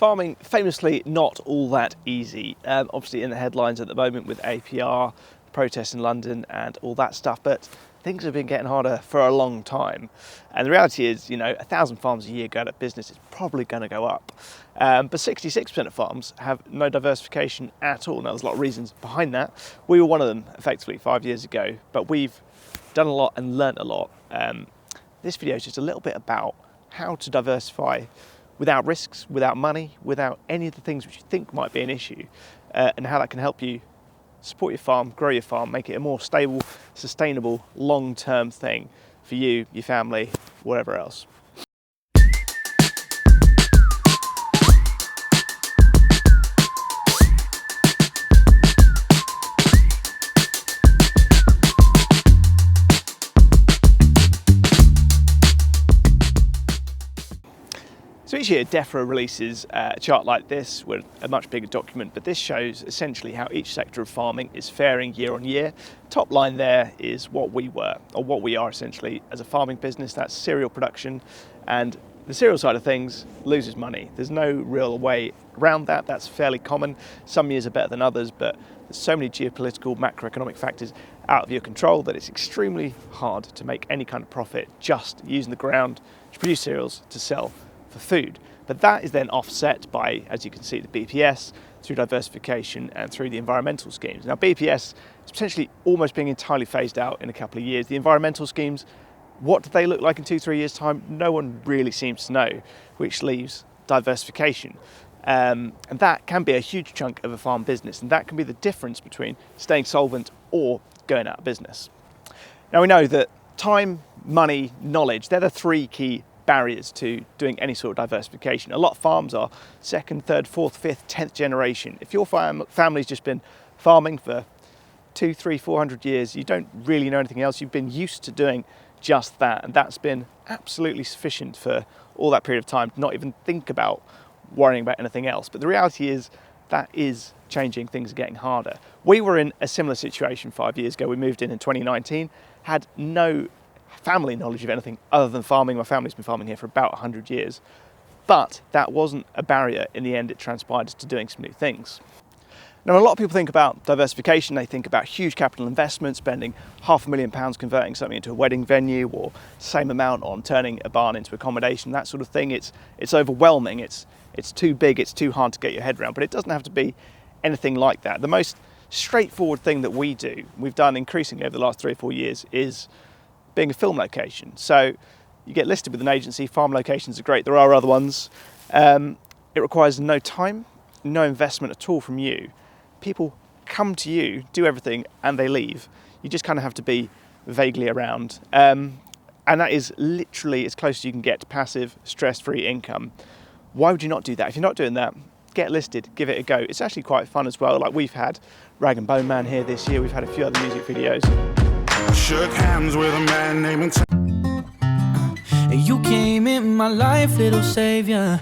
farming famously not all that easy. Obviously in the headlines at the moment with APR, protests in London and all that stuff, but things have been getting harder for a long time. And the reality is, 1,000 farms a year go out of business, it's probably going to go up. But 66% of farms have no diversification at all. Now there's a lot of reasons behind that. We were one of them effectively 5 years ago, but we've done a lot and learnt a lot. This video is just a little bit about how to diversify without risks, without money, without any of the things which you think might be an issue, and how that can help you support your farm, grow your farm, make it a more stable, sustainable, long-term thing for you, your family, whatever else. So each year DEFRA releases a chart like this with a much bigger document, but this shows essentially how each sector of farming is faring year on year. Top line there is what we were, or what we are essentially as a farming business. That's cereal production, and the cereal side of things loses money. There's no real way around that. That's fairly common. Some years are better than others, but there's so many geopolitical, macroeconomic factors out of your control that it's extremely hard to make any kind of profit just using the ground to produce cereals to sell for food. But that is then offset by, as you can see, the BPS, through diversification and through the environmental schemes. Now BPS is potentially almost being entirely phased out in a couple of years. The environmental schemes, what do they look like in 2-3 years time? No one really seems to know, which leaves diversification. And that can be a huge chunk of a farm business, and that can be the difference between staying solvent or going out of business. Now we know that time, money, knowledge, they're the three key barriers to doing any sort of diversification. A lot of farms are 2nd, 3rd, 4th, 5th, 10th generation. If your family's just been farming for 200, 300, 400 years, you don't really know anything else. You've been used to doing just that, and that's been absolutely sufficient for all that period of time to not even think about worrying about anything else. But the reality is that is changing. Things are getting harder. We were in a similar situation 5 years ago. We moved in 2019, had no family knowledge of anything other than farming. My family's been farming here for about 100 years, but that wasn't a barrier. In the end, it transpired to doing some new things. Now, a lot of people think about diversification, they think about huge capital investment, spending £500,000 converting something into a wedding venue, or same amount on turning a barn into accommodation, that sort of thing. It's overwhelming, it's too big, it's too hard to get your head around, but it doesn't have to be anything like that. The most straightforward thing that we've done increasingly over the last 3 or 4 years, is being a film location. So you get listed with an agency, farm locations are great, there are other ones. It requires no time, no investment at all from you. People come to you, do everything, and they leave. You just kind of have to be vaguely around. And that is literally as close as you can get to passive, stress-free income. Why would you not do that? If you're not doing that, get listed, give it a go. It's actually quite fun as well. Like, we've had Rag and Bone Man here this year, we've had a few other music videos. Shook hands with a man named You came in my life, little savior.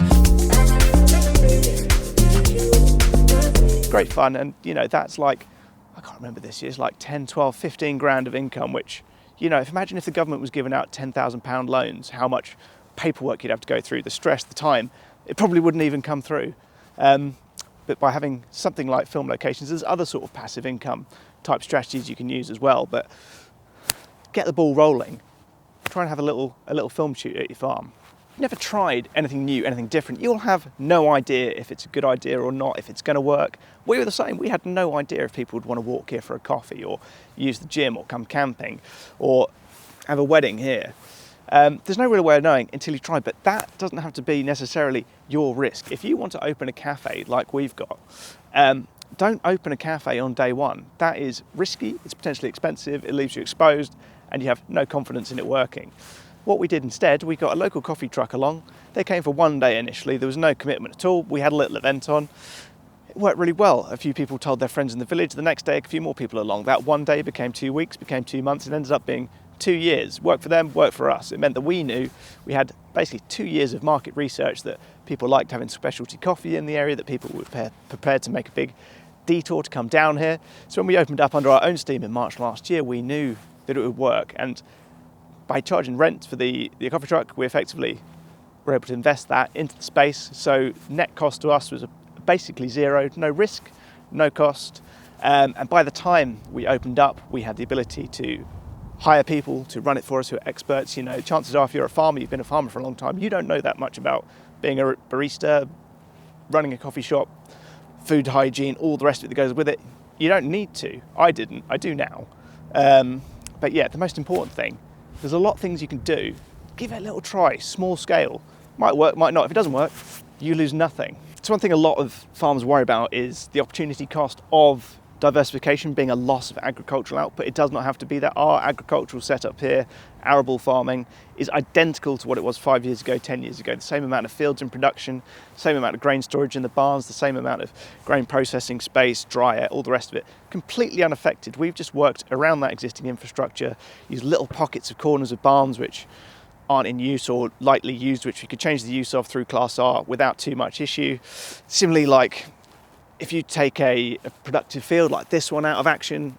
Great fun, and that's like, I can't remember this year, it's like 10, 12, 15 grand of income, which, imagine if the government was giving out £10,000 loans, how much paperwork you'd have to go through, the stress, the time, it probably wouldn't even come through. But by having something like film locations, there's other sort of passive income type strategies you can use as well. But get the ball rolling. Try and have a little film shoot at your farm. If you've never tried anything new, anything different, you'll have no idea if it's a good idea or not, if it's going to work. We were the same. We had no idea if people would want to walk here for a coffee, or use the gym, or come camping, or have a wedding here. There's no real way of knowing until you try, but that doesn't have to be necessarily your risk. If you want to open a cafe like we've got, don't open a cafe on day one. That is risky, it's potentially expensive, it leaves you exposed, and you have no confidence in it working. What we did instead, we got a local coffee truck along. They came for 1 day initially, there was no commitment at all. We had a little event on. It worked really well. A few people told their friends in the village. The next day, a few more people along. That 1 day became 2 weeks, became 2 months, and ended up being 2 years. Worked for them, worked for us. It meant that we knew we had basically 2 years of market research, that people liked having specialty coffee in the area, that people were prepared to make a big detour to come down here. So when we opened up under our own steam in March last year, we knew that it would work. And by charging rent for the coffee truck, we effectively we're able to invest that into the space. So net cost to us was basically zero, no risk, no cost. And by the time we opened up, we had the ability to hire people to run it for us who are experts. You know, chances are if you're a farmer, you've been a farmer for a long time, you don't know that much about being a barista, running a coffee shop, food hygiene, all the rest of it that goes with it. You don't need to. I didn't. I do now. But yeah, the most important thing, there's a lot of things you can do. Give it a little try, small scale. Might work, might not. If it doesn't work, you lose nothing. So one thing a lot of farmers worry about is the opportunity cost of diversification being a loss of agricultural output. It does not have to be that. Our agricultural setup here, arable farming, is identical to what it was 5 years ago, 10 years ago. The same amount of fields in production, same amount of grain storage in the barns, the same amount of grain processing space, dryer, all the rest of it, completely unaffected. We've just worked around that existing infrastructure, used little pockets of corners of barns which aren't in use or lightly used, which we could change the use of through Class R without too much issue. Similarly, like if you take a productive field like this one out of action,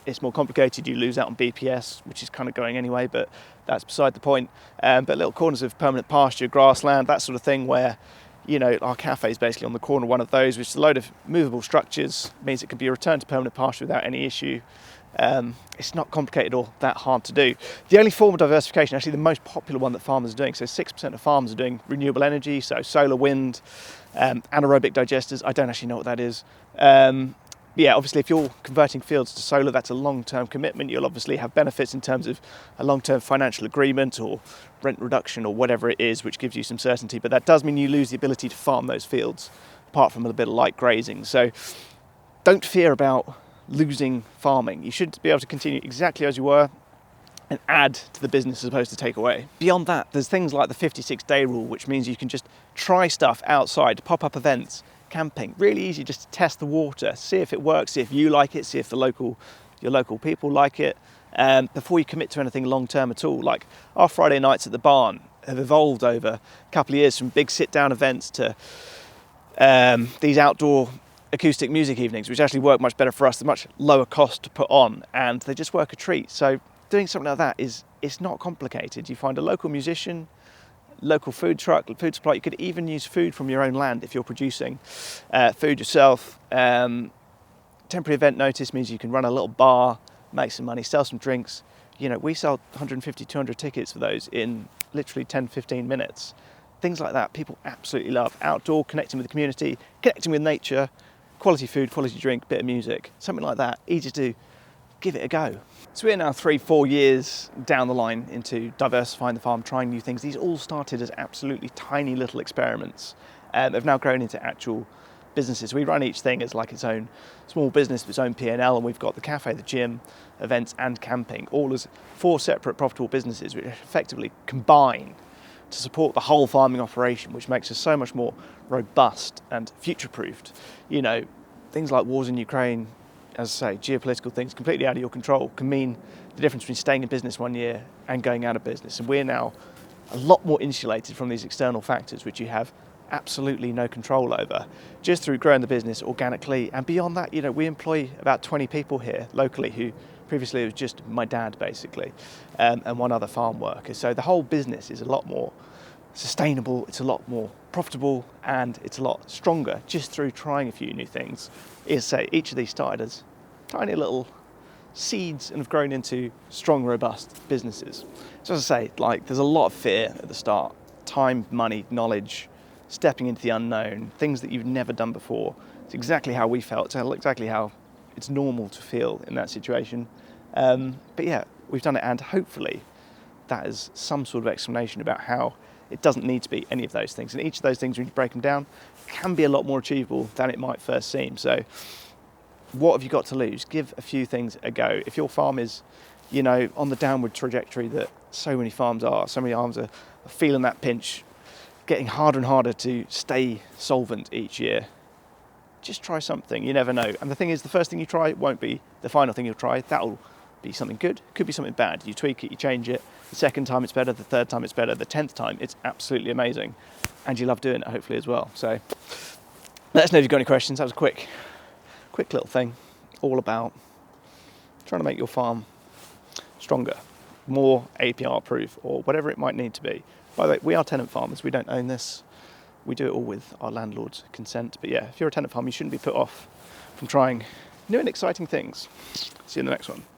it's more complicated. You lose out on BPS, which is kind of going anyway, but that's beside the point. But little corners of permanent pasture, grassland, that sort of thing where, you know, our cafe is basically on the corner of one of those, which is a load of movable structures, means it can be returned to permanent pasture without any issue. It's not complicated or that hard to do. The only form of diversification, actually the most popular one that farmers are doing, so 6% of farmers are doing renewable energy, so solar, wind, anaerobic digesters. I don't actually know what that is. Yeah, obviously if you're converting fields to solar, that's a long-term commitment. You'll obviously have benefits in terms of a long-term financial agreement or rent reduction or whatever it is, which gives you some certainty, but that does mean you lose the ability to farm those fields, apart from a bit of light grazing. So don't fear about losing farming. You should be able to continue exactly as you were and add to the business as opposed to take away. Beyond that, there's things like the 56-day rule, which means you can just try stuff outside, pop-up events, camping. Really easy just to test the water, see if it works, see if you like it, see if your local people like it, before you commit to anything long-term at all. Like our Friday nights at the barn have evolved over a couple of years from big sit-down events to these outdoor acoustic music evenings, which actually work much better for us. They're much lower cost to put on, and they just work a treat. So doing something like that it's not complicated. You find a local musician, local food truck, food supply. You could even use food from your own land if you're producing food yourself. Temporary event notice means you can run a little bar, make some money, sell some drinks. You know, we sell 150, 200 tickets for those in literally 10, 15 minutes. Things like that people absolutely love. Outdoor, connecting with the community, connecting with nature, quality food, quality drink, bit of music, something like that, easy to do. Give it a go. So we're now 3-4 years down the line into diversifying the farm, trying new things. These all started as absolutely tiny little experiments. They've now grown into actual businesses. We run each thing as like its own small business, its own P&L, and we've got the cafe, the gym, events and camping, all as 4 separate profitable businesses which effectively combine to support the whole farming operation, which makes us so much more robust and future-proofed. You know, things like wars in Ukraine, as I say, geopolitical things completely out of your control can mean the difference between staying in business 1 year and going out of business. And we're now a lot more insulated from these external factors, which you have absolutely no control over, just through growing the business organically. And beyond that, you know, we employ about 20 people here locally who previously it was just my dad basically, and one other farm worker. So the whole business is a lot more sustainable, it's a lot more profitable, and it's a lot stronger just through trying a few new things. Is say each of these started as tiny little seeds and have grown into strong, robust businesses. So as I say, like there's a lot of fear at the start, time, money, knowledge, stepping into the unknown, things that you've never done before. It's exactly how we felt, it's exactly how it's normal to feel in that situation. But yeah, we've done it, and hopefully that is some sort of explanation about how it doesn't need to be any of those things. And each of those things, when you break them down, can be a lot more achievable than it might first seem. So what have you got to lose? Give a few things a go. If your farm is, you know, on the downward trajectory that so many farms are, so many farms are feeling that pinch, getting harder and harder to stay solvent each year, just try something. You never know. And the thing is, the first thing you try won't be the final thing you'll try. That'll be something good, could be something bad. You tweak it, you change it. The second time it's better, the third time it's better, the 10th time it's absolutely amazing. And you love doing it, hopefully, as well. So let us know if you've got any questions. That was a quick little thing, all about trying to make your farm stronger, more APR proof, or whatever it might need to be. By the way, we are tenant farmers, we don't own this. We do it all with our landlord's consent. But yeah, if you're a tenant farmer, you shouldn't be put off from trying new and exciting things. See you in the next one.